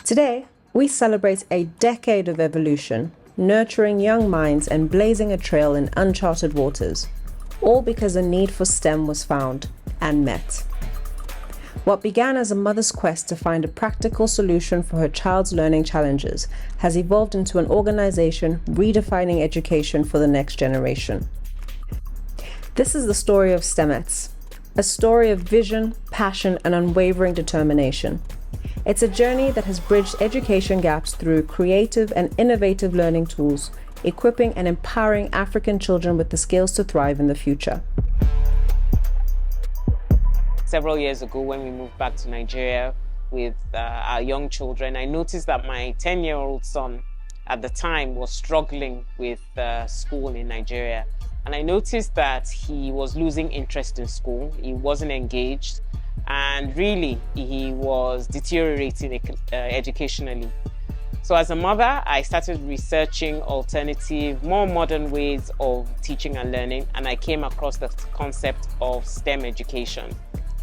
Today, we celebrate a decade of evolution, nurturing young minds and blazing a trail in uncharted waters, all because a need for STEM was found and met. What began as a mother's quest to find a practical solution for her child's learning challenges has evolved into an organization redefining education for the next generation. This is the story of METS, a story of vision, passion, and unwavering determination. It's a journey that has bridged education gaps through creative and innovative learning tools, equipping and empowering African children with the skills to thrive in the future. Several years ago, when we moved back to Nigeria with our young children, I noticed that my 10-year-old son at the time was struggling with school in Nigeria. And I noticed that he was losing interest in school, he wasn't engaged, and really he was deteriorating educationally. So as a mother, I started researching alternative, more modern ways of teaching and learning, and I came across the concept of STEM education.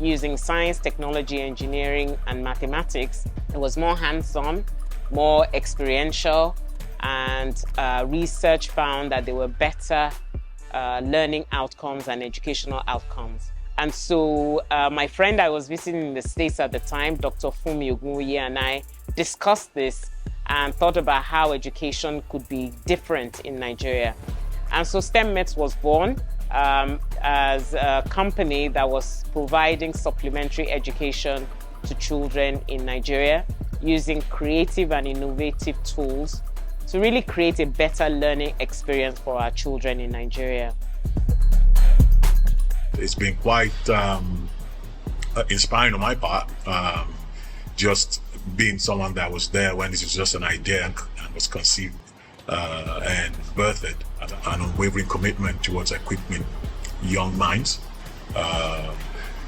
Using science, technology, engineering, and mathematics, it was more hands-on, more experiential, and research found that there were better learning outcomes and educational outcomes. And so my friend I was visiting in the States at the time, Dr. Fumi Ogunwuyi, and I discussed this and thought about how education could be different in Nigeria. And so STEM METS was born as a company that was providing supplementary education to children in Nigeria using creative and innovative tools to really create a better learning experience for our children in Nigeria. It's been quite inspiring on my part, just being someone that was there when this was just an idea and was conceived and birthed, an unwavering commitment towards equipping young minds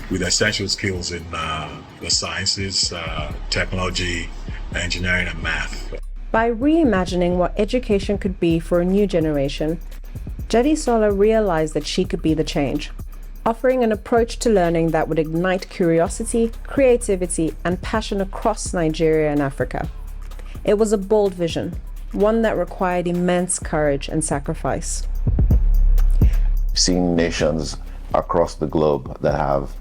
with essential skills in the sciences, technology, engineering, and math. By reimagining what education could be for a new generation, Jadisola realized that she could be the change, offering an approach to learning that would ignite curiosity, creativity, and passion across Nigeria and Africa. It was a bold vision, one that required immense courage and sacrifice. Seeing nations across the globe that have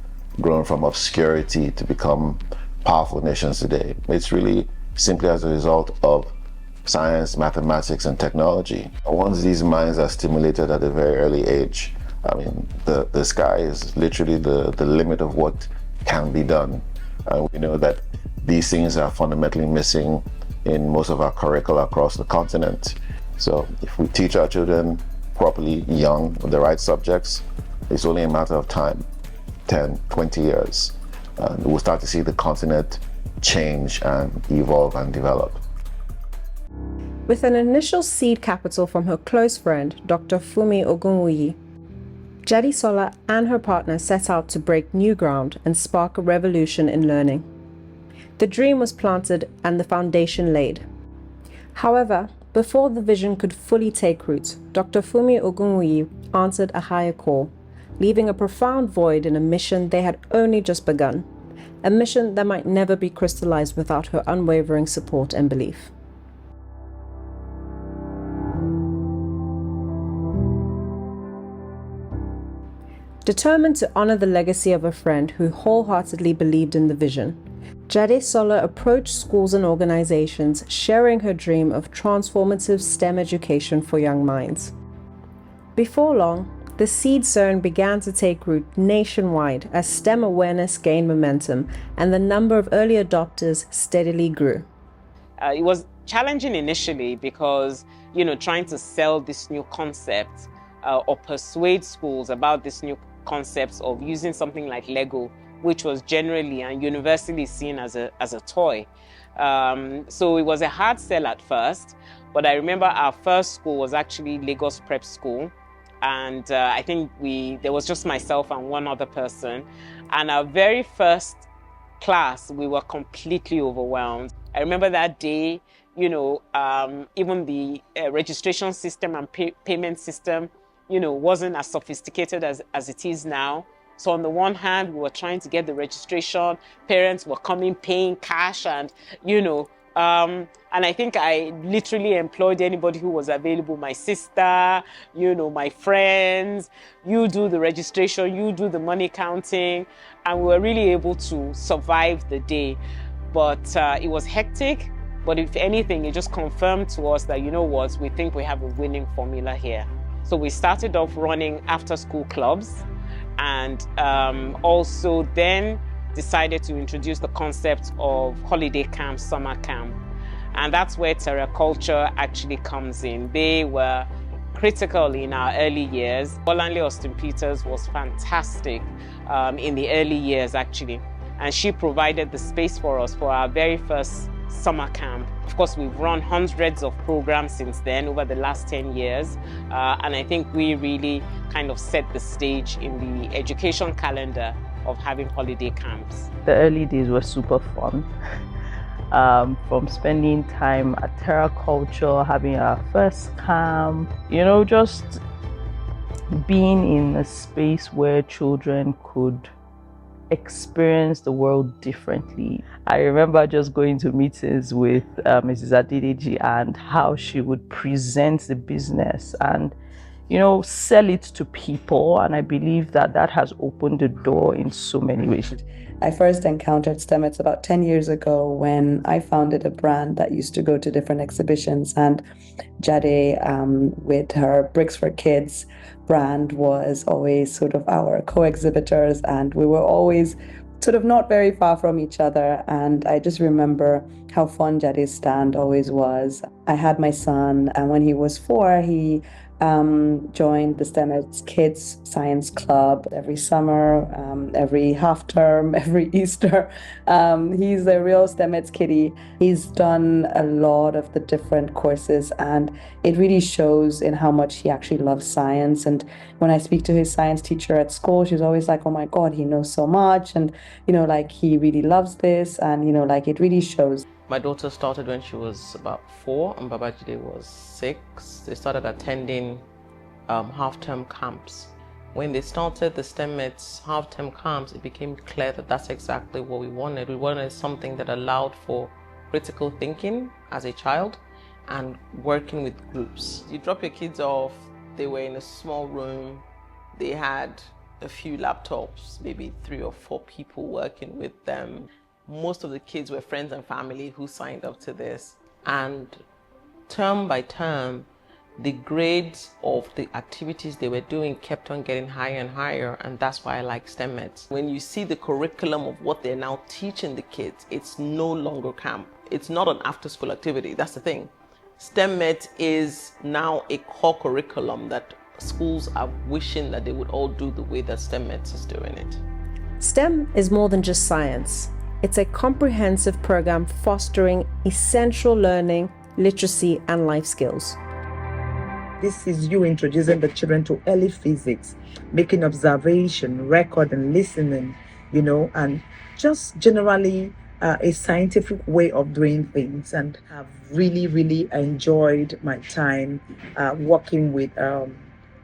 grown from obscurity to become powerful nations today, it's really simply as a result of science, mathematics, and technology. Once these minds are stimulated at a very early age, I mean, the sky is literally the limit of what can be done. And we know that these things are fundamentally missing in most of our curricula across the continent. So if we teach our children properly young with the right subjects, it's only a matter of time, 10, 20 years, and we'll start to see the continent change and evolve and develop. With an initial seed capital from her close friend, Dr. Fumi Ogunwuyi, Jadisola and her partner set out to break new ground and spark a revolution in learning. The dream was planted and the foundation laid. However, before the vision could fully take root, Dr. Fumi Ogunwuyi answered a higher call, leaving a profound void in a mission they had only just begun, a mission that might never be crystallized without her unwavering support and belief. Determined to honor the legacy of a friend who wholeheartedly believed in the vision, Jadisola approached schools and organizations, sharing her dream of transformative STEM education for young minds. Before long, the seed sown began to take root nationwide as STEM awareness gained momentum and the number of early adopters steadily grew. It was challenging initially because, trying to sell this new concept or persuade schools about this new concepts of using something like Lego, which was generally and universally seen as a toy. So it was a hard sell at first, but I remember our first school was actually Lagos Prep School. And I think there was just myself and one other person. And our very first class, we were completely overwhelmed. I remember that day, even the registration system and payment system, wasn't as sophisticated as it is now. So on the one hand, we were trying to get the registration, parents were coming, paying cash, and, And I think I literally employed anybody who was available, my sister, my friends. You do the registration, you do the money counting, and we were really able to survive the day. But it was hectic, but if anything, it just confirmed to us that, we think we have a winning formula here. So we started off running after-school clubs, and also then decided to introduce the concept of holiday camp, summer camp. And that's where TerraCulture actually comes in. They were critical in our early years. Bolanle Austin Peters was fantastic in the early years, actually. And she provided the space for us for our very first summer camp. Of course, we've run hundreds of programs since then over the last 10 years. And I think we really kind of set the stage in the education calendar of having holiday camps. The early days were super fun. From spending time at TerraCulture, having our first camp, just being in a space where children could experience the world differently. I remember just going to meetings with Mrs. Adedeji and how she would present the business and sell it to people, and I believe that has opened the door in so many ways. I first encountered STEMETS about 10 years ago when I founded a brand that used to go to different exhibitions, and Jade, with her Bricks for Kids brand, was always sort of our co-exhibitors, and we were always sort of not very far from each other. And I just remember how fun Jade's stand always was. I had my son, and when he was 4, he joined the STEMETS Kids Science Club every summer, every half term, every Easter. He's a real STEMETS kiddie. He's done a lot of the different courses, and it really shows in how much he actually loves science. And when I speak to his science teacher at school, she's always like, oh my God, he knows so much. And, he really loves this. And, it really shows. My daughter started when she was about 4 and Babajide was 6. They started attending half-term camps. When they started the STEMETS half-term camps, it became clear that that's exactly what we wanted. We wanted something that allowed for critical thinking as a child and working with groups. You drop your kids off, they were in a small room, they had a few laptops, maybe 3 or 4 people working with them. Most of the kids were friends and family who signed up to this. And term by term, the grades of the activities they were doing kept on getting higher and higher, and that's why I like STEMETS. When you see the curriculum of what they're now teaching the kids, it's no longer camp. It's not an after-school activity, that's the thing. STEMETS is now a core curriculum that schools are wishing that they would all do the way that STEMETS is doing it. STEM is more than just science. It's a comprehensive program fostering essential learning, literacy, and life skills. This is you introducing the children to early physics, making observation, record and listening, and just generally a scientific way of doing things. And I've really, really enjoyed my time working with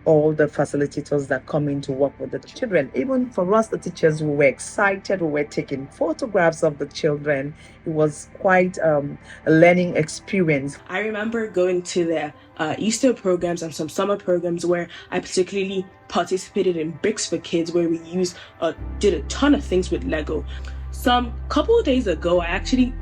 all the facilitators that come in to work with the children. Even for us, the teachers, we were excited. We were taking photographs of the children. It was quite a learning experience. I remember going to the Easter programs and some summer programs where I particularly participated in Bricks for Kids, where we did a ton of things with Lego. Some couple of days ago, I actually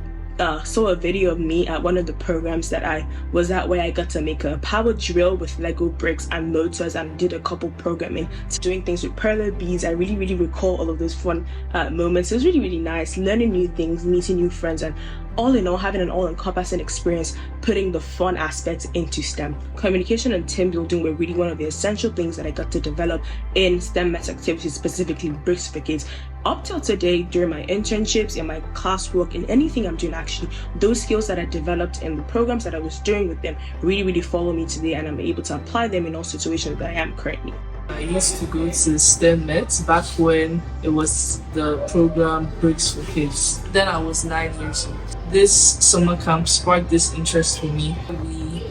saw a video of me at one of the programs that I was at, where I got to make a power drill with Lego bricks and motors, and did a couple programming, doing things with perler beads. I really, really recall all of those fun moments. It was really, really nice, learning new things, meeting new friends, and all in all, having an all-encompassing experience, putting the fun aspects into STEM. Communication and team building were really one of the essential things that I got to develop in STEM METS activities, specifically Bricks for Kids. Up till today, during my internships, in my classwork, in anything I'm doing, actually, those skills that I developed in the programs that I was doing with them really, really follow me today, and I'm able to apply them in all situations that I am currently. I used to go to STEM METS back when it was the program Bricks for Kids. Then I was 9 years old. This summer camp sparked this interest for me. We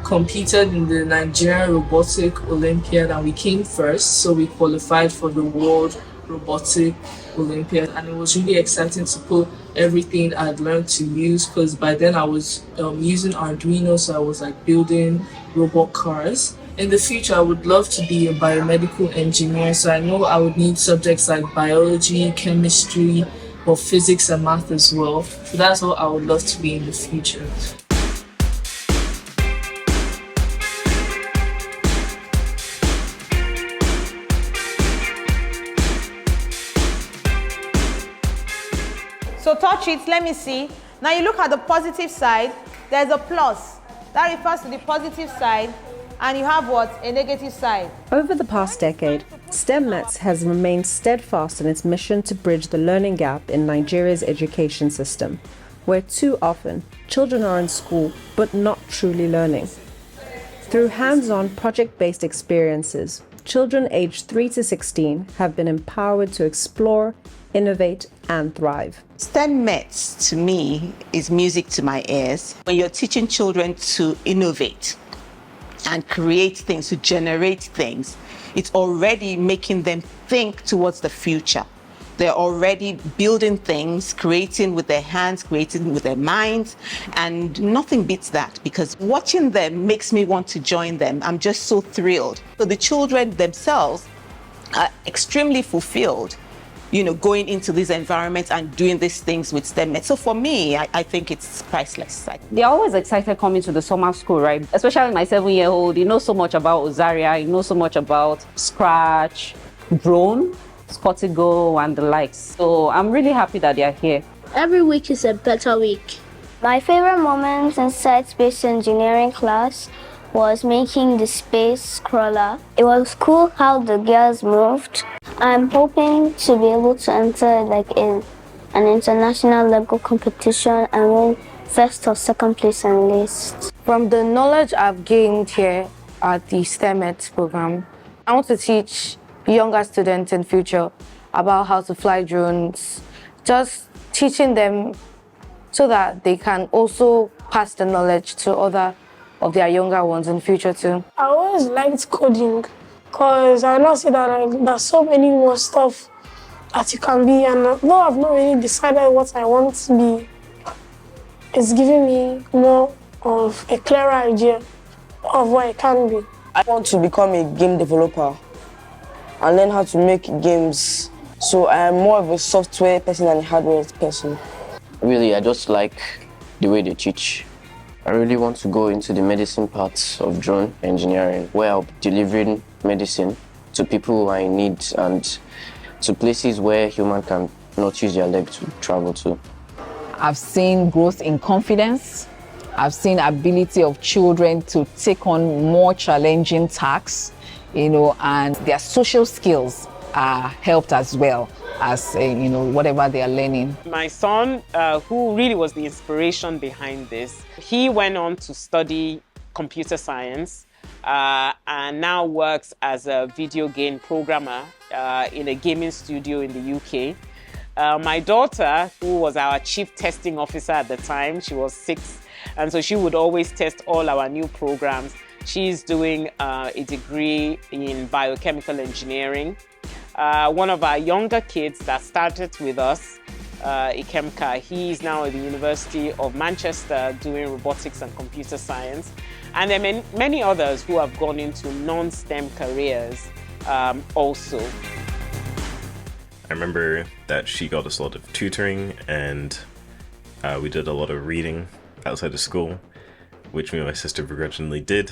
competed in the Nigerian Robotic Olympiad and we came first, so we qualified for the World robotic Olympiad, and it was really exciting to put everything I'd learned to use, because by then I was using Arduino, so I was like building robot cars. In the future, I would love to be a biomedical engineer, so I know I would need subjects like biology, chemistry, but physics and math as well. So that's what I would love to be in the future. So touch it, let me see. Now you look at the positive side, there's a plus. That refers to the positive side, and you have what? A negative side. Over the past decade, STEM METS has remained steadfast in its mission to bridge the learning gap in Nigeria's education system, where too often children are in school but not truly learning. Through hands-on project-based experiences, children aged 3 to 16 have been empowered to explore, innovate, and thrive. STEM METS to me is music to my ears. When you're teaching children to innovate and create things, to generate things, it's already making them think towards the future. They're already building things, creating with their hands, creating with their minds, and nothing beats that, because watching them makes me want to join them. I'm just so thrilled. So the children themselves are extremely fulfilled, going into these environments and doing these things with STEM METS. So for me, I think it's priceless. They're always excited coming to the summer school, right? Especially my 7-year-old, he knows so much about Ozaria, he knows so much about Scratch, Drone, Scotigo, and the likes. So I'm really happy that they're here. Every week is a better week. My favorite moment in site-based engineering class was making the space crawler. It was cool how the girls moved. I'm hoping to be able to enter an international Lego competition and win first or second place on list. From the knowledge I've gained here at the STEM METS program, I want to teach younger students in future about how to fly drones, just teaching them so that they can also pass the knowledge to other of their younger ones in future too. I always liked coding because I now see that there's so many more stuff that you can be, and though I've not really decided what I want to be, it's giving me more of a clearer idea of what I can be. I want to become a game developer and learn how to make games. So I am more of a software person than a hardware person. Really, I just like the way they teach. I really want to go into the medicine parts of drone engineering, where I'll be delivering medicine to people who are in need and to places where humans can not use their legs to travel to. I've seen growth in confidence. I've seen ability of children to take on more challenging tasks, and their social skills are helped as well as, whatever they are learning. My son, who really was the inspiration behind this, he went on to study computer science and now works as a video game programmer in a gaming studio in the UK. My daughter, who was our chief testing officer at the time, she was 6, and so she would always test all our new programs. She's doing a degree in biochemical engineering. One of our younger kids that started with us, Ikemka, he's now at the University of Manchester doing robotics and computer science. And there are many others who have gone into non-STEM careers also. I remember that she got us a lot of tutoring, and we did a lot of reading outside of school, which me and my sister begrudgingly did.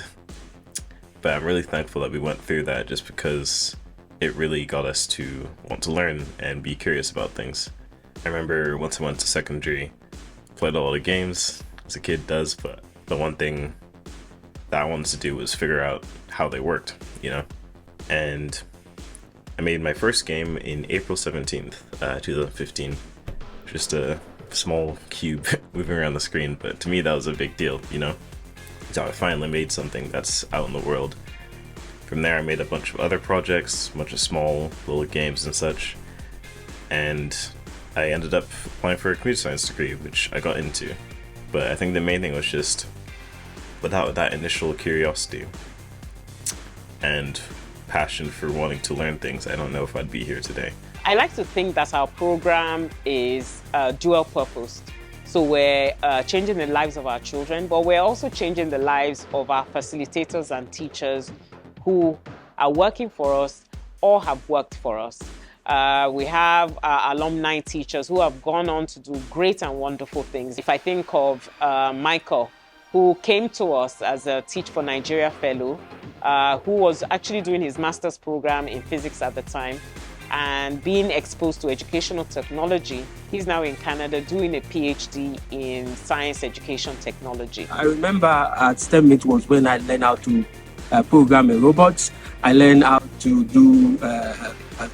But I'm really thankful that we went through that, just because it really got us to want to learn and be curious about things. I remember once I went to secondary, played a lot of games, as a kid does, but the one thing that I wanted to do was figure out how they worked, And I made my first game in April 17th, 2015. Just a small cube moving around the screen, but to me that was a big deal, So I finally made something that's out in the world. From there I made a bunch of other projects, a bunch of small little games and such, and I ended up applying for a computer science degree, which I got into. But I think the main thing was just, without that initial curiosity and passion for wanting to learn things, I don't know if I'd be here today. I like to think that our program is dual purposed. So we're changing the lives of our children, but we're also changing the lives of our facilitators and teachers who are working for us or have worked for us. We have alumni teachers who have gone on to do great and wonderful things. If I think of Michael, who came to us as a Teach for Nigeria fellow, who was actually doing his master's program in physics at the time, and being exposed to educational technology. He's now in Canada doing a PhD in science education technology. I remember at STEM it was when I learned how to program a robot. I learned how to do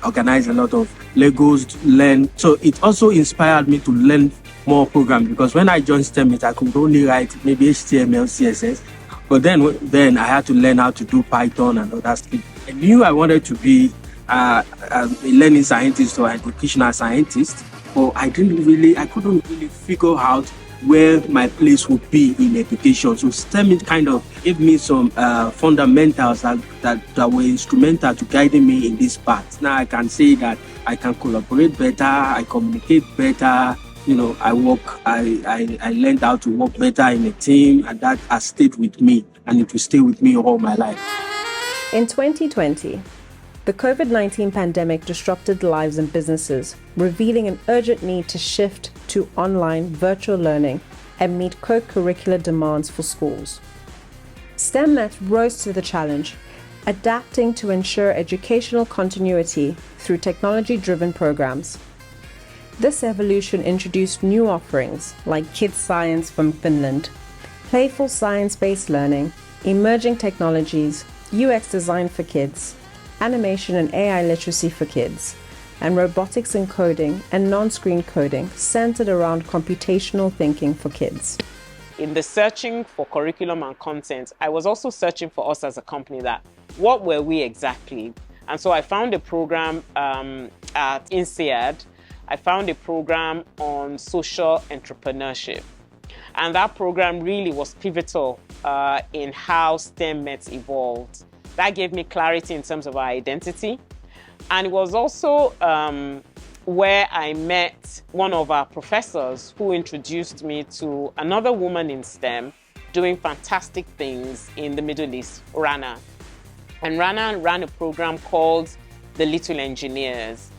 organize a lot of Legos, So it also inspired me to learn more programming, because when I joined STEM I could only write maybe HTML, CSS. But then I had to learn how to do Python and other stuff. I knew I wanted to be a learning scientist or educational scientist, but I couldn't really figure out where my place would be in education. So STEM kind of gave me some fundamentals that were instrumental to guiding me in this path. Now I can say that I can collaborate better, I communicate better. I learned how to work better in a team, and that has stayed with me, and it will stay with me all my life. In 2020, the COVID-19 pandemic disrupted lives and businesses, revealing an urgent need to shift to online virtual learning and meet co-curricular demands for schools. STEM METS rose to the challenge, adapting to ensure educational continuity through technology-driven programs. This evolution introduced new offerings like Kids Science from Finland, playful science-based learning, emerging technologies, UX design for kids, animation and AI literacy for kids, and robotics and coding and non-screen coding centered around computational thinking for kids. In the searching for curriculum and content, I was also searching for us as a company that, what were we exactly? And so I found a program at INSEAD. I found a program on social entrepreneurship. And that program really was pivotal in how STEM METS evolved. That gave me clarity in terms of our identity. And it was also where I met one of our professors who introduced me to another woman in STEM doing fantastic things in the Middle East, Rana. And Rana ran a program called The Little Engineers.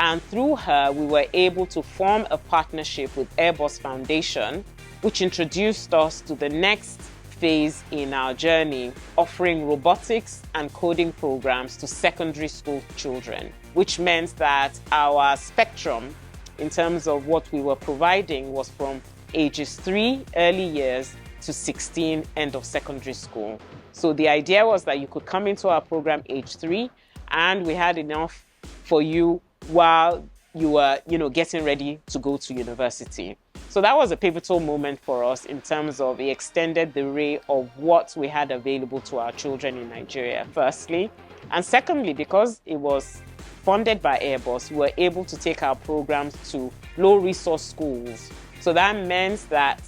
And through her, we were able to form a partnership with Airbus Foundation, which introduced us to the next phase in our journey, offering robotics and coding programs to secondary school children, which meant that our spectrum in terms of what we were providing was from ages 3 early years to 16 end of secondary school. So the idea was that you could come into our program age 3, and we had enough for you while you were, getting ready to go to university. So that was a pivotal moment for us in terms of it extended the array of what we had available to our children in Nigeria, firstly. And secondly, because it was funded by Airbus, we were able to take our programs to low-resource schools. So that meant that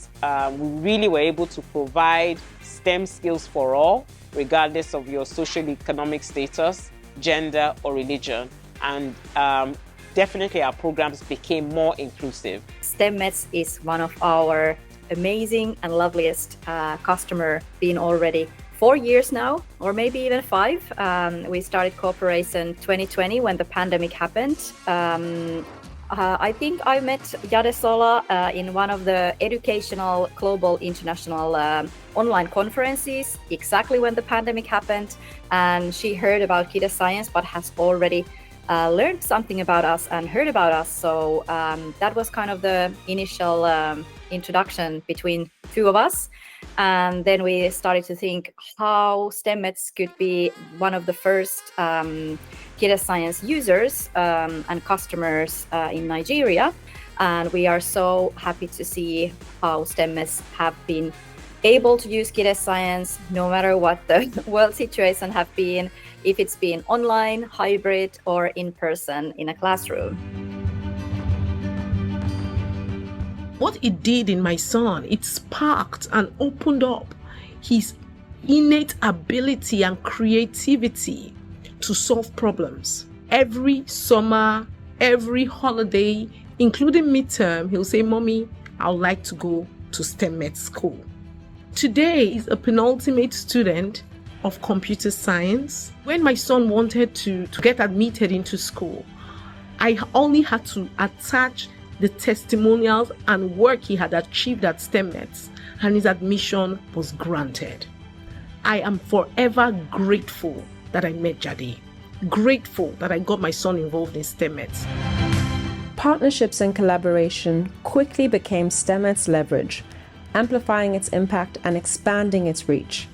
we really were able to provide STEM skills for all, regardless of your socio-economic status, gender, or religion. And definitely our programs became more inclusive. STEM METS is one of our amazing and loveliest customer, been already 4 years now, or maybe even 5. We started cooperation 2020 when the pandemic happened. I think I met Jade Sola in one of the educational global international online conferences exactly when the pandemic happened, and she heard about Kids Science but has already learned something about us and heard about us. So that was kind of the initial introduction between two of us. And then we started to think how STEM METS could be one of the first Kids Science users and customers in Nigeria. And we are so happy to see how STEM METS have been able to use Kids Science no matter what the world situation have been, if it's been online, hybrid, or in person in a classroom. What it did in my son, it sparked and opened up his innate ability and creativity to solve problems. Every summer, every holiday, including midterm, he'll say, "Mommy, I would like to go to STEM METS school." Today is a penultimate student of computer science. When my son wanted to get admitted into school, I only had to attach the testimonials and work he had achieved at STEM METS, and his admission was granted. I am forever grateful that I met Jade. Grateful that I got my son involved in STEM METS. Partnerships and collaboration quickly became STEM METS' leverage, amplifying its impact and expanding its reach.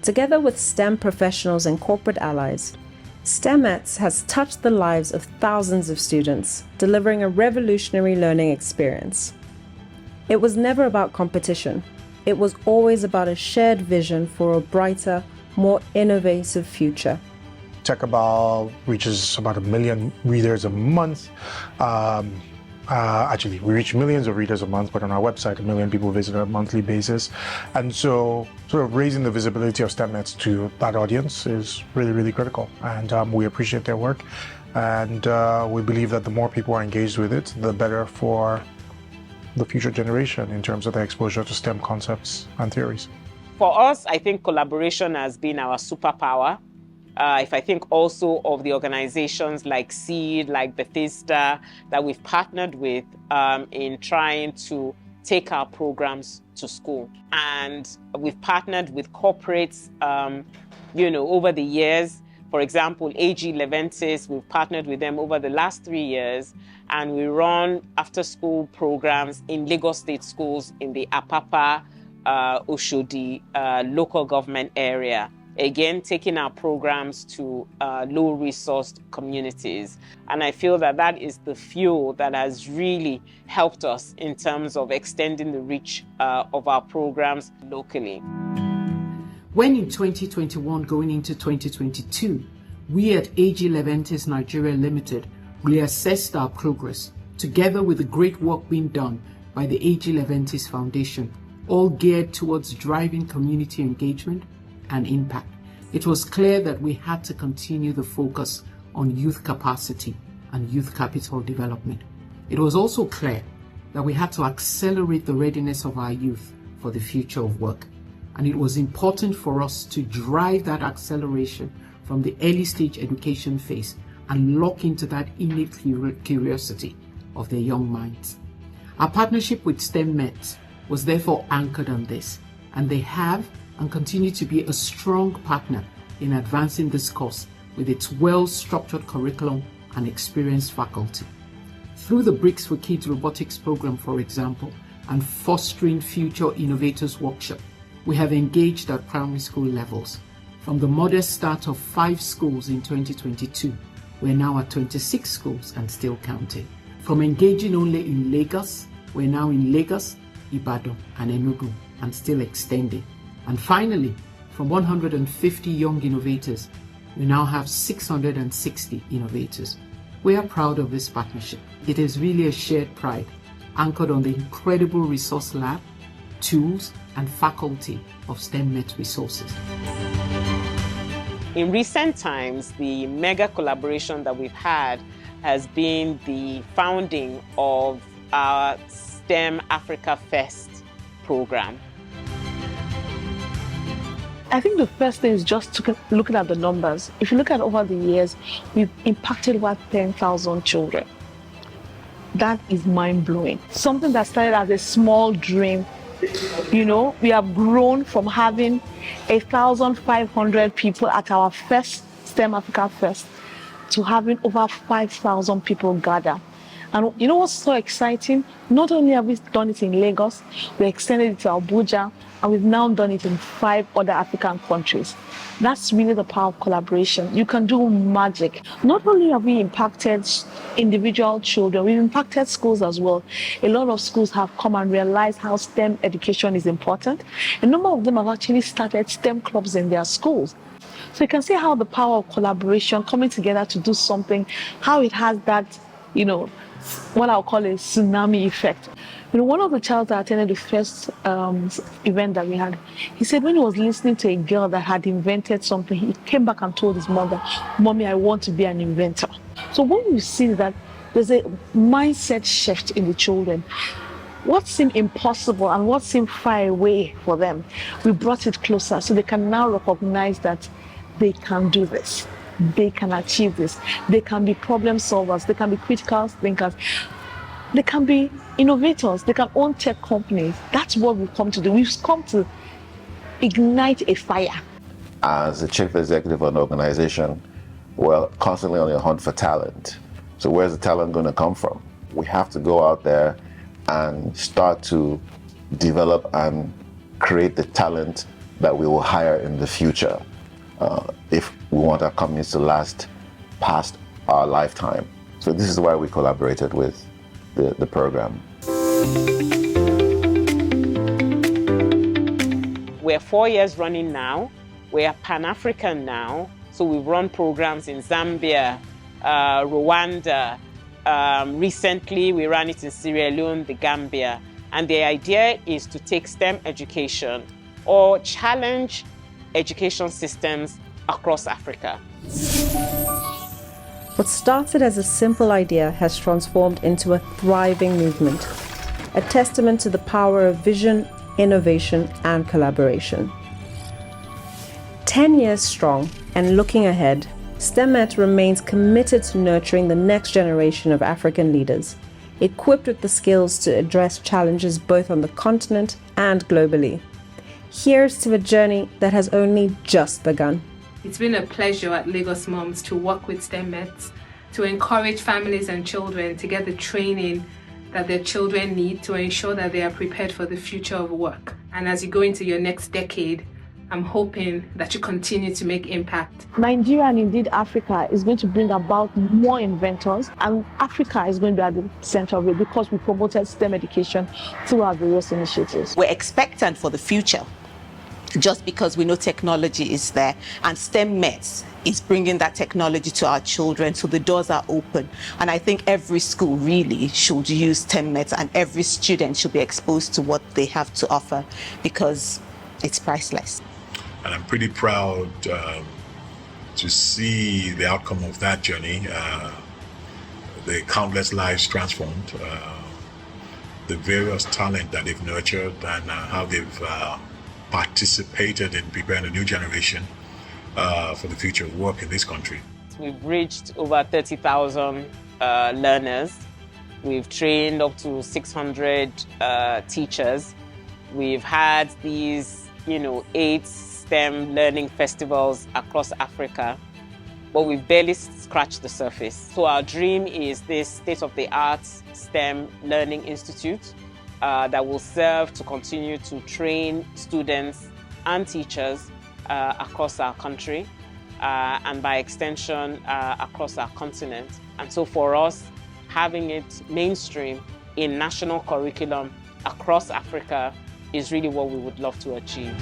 Together with STEM professionals and corporate allies, STEM METS has touched the lives of thousands of students, delivering a revolutionary learning experience. It was never about competition. It was always about a shared vision for a brighter, more innovative future. Techabal reaches about 1 million readers a month. Actually, we reach millions of readers a month, but on our website, 1 million people visit on a monthly basis. And so sort of raising the visibility of STEM METS to that audience is really, really critical. And we appreciate their work. And we believe that the more people are engaged with it, the better for the future generation in terms of their exposure to STEM concepts and theories. For us, I think collaboration has been our superpower. If I think also of the organizations like SEED, like Bethesda, that we've partnered with in trying to take our programs to school. And we've partnered with corporates, over the years. For example, AG Leventis, we've partnered with them over the last 3 years, and we run after-school programs in Lagos State schools in the Apapa, Oshodi local government area. Again, taking our programs to low-resourced communities. And I feel that that is the fuel that has really helped us in terms of extending the reach of our programs locally. When in 2021 going into 2022, we at AG Leventis Nigeria Limited reassessed our progress together with the great work being done by the AG Leventis Foundation, all geared towards driving community engagement and impact. It was clear that we had to continue the focus on youth capacity and youth capital development. It was also clear that we had to accelerate the readiness of our youth for the future of work. And it was important for us to drive that acceleration from the early stage education phase and lock into that innate curiosity of their young minds. Our partnership with STEM METS was therefore anchored on this, and they have and continue to be a strong partner in advancing this course with its well-structured curriculum and experienced faculty. Through the Bricks for Kids robotics program, for example, and Fostering Future Innovators workshop, we have engaged at primary school levels. From the modest start of 5 schools in 2022, we're now at 26 schools and still counting. From engaging only in Lagos, we're now in Lagos, Ibadan, and Enugu, and still extending. And finally, from 150 young innovators, we now have 660 innovators. We are proud of this partnership. It is really a shared pride, anchored on the incredible resource lab, tools, and faculty of STEM METS resources. In recent times, the mega collaboration that we've had has been the founding of our STEM Africa Fest program. I think the first thing is just looking at the numbers. If you look at over the years, we've impacted over 10,000 children. That is mind-blowing. Something that started as a small dream, we have grown from having 1,500 people at our first STEM Africa Fest to having over 5,000 people gather. And you know what's so exciting? Not only have we done it in Lagos, we extended it to Abuja, and we've now done it in 5 other African countries. That's really the power of collaboration. You can do magic. Not only have we impacted individual children, we've impacted schools as well. A lot of schools have come and realized how STEM education is important. A number of them have actually started STEM clubs in their schools. So you can see how the power of collaboration, coming together to do something, how it has that, what I'll call a tsunami effect. One of the child that attended the first event that we had, he said when he was listening to a girl that had invented something, he came back and told his mother, "Mommy, I want to be an inventor." So what we see is that There's a mindset shift in the children. What seemed impossible and what seemed far away for them, we brought it closer so they can now recognize that they can do this. They can achieve this. They can be problem solvers. They can be critical thinkers. They can be innovators. They can own tech companies. That's what we've come to do. We've come to ignite a fire. As the chief executive of an organization, we're constantly on the hunt for talent. So where's the talent going to come from? We have to go out there and start to develop and create the talent that we will hire in the future if we want our companies to last past our lifetime. So this is why we collaborated with the program. We're 4 years running now. We are Pan-African now. So we've run programs in Zambia, Rwanda. Recently, we ran it in Sierra Leone, the Gambia. And the idea is to take STEM education or challenge education systems across Africa. What started as a simple idea has transformed into a thriving movement, a testament to the power of vision, innovation, and collaboration. 10 years strong and looking ahead, STEMmet remains committed to nurturing the next generation of African leaders, equipped with the skills to address challenges both on the continent and globally. Here's to a journey that has only just begun. It's been a pleasure at Lagos Moms to work with STEMmet to encourage families and children to get the training that their children need to ensure that they are prepared for the future of work. And as you go into your next decade, I'm hoping that you continue to make impact. Nigeria and indeed Africa is going to bring about more inventors, and Africa is going to be at the center of it because we promoted STEM education through our various initiatives. We're expectant for the future just because we know technology is there, and STEM METS is bringing that technology to our children, so the doors are open. And I think every school really should use STEM METS, and every student should be exposed to what they have to offer because it's priceless. And I'm pretty proud to see the outcome of that journey, the countless lives transformed, the various talent that they've nurtured, and how they've participated in preparing a new generation for the future of work in this country. We've reached over 30,000 learners. We've trained up to 600 teachers. We've had these, 8 STEM learning festivals across Africa, but we've barely scratched the surface. So our dream is this state-of-the-art STEM Learning Institute that will serve to continue to train students and teachers across our country and by extension across our continent. And so for us, having it mainstream in national curriculum across Africa is really what we would love to achieve.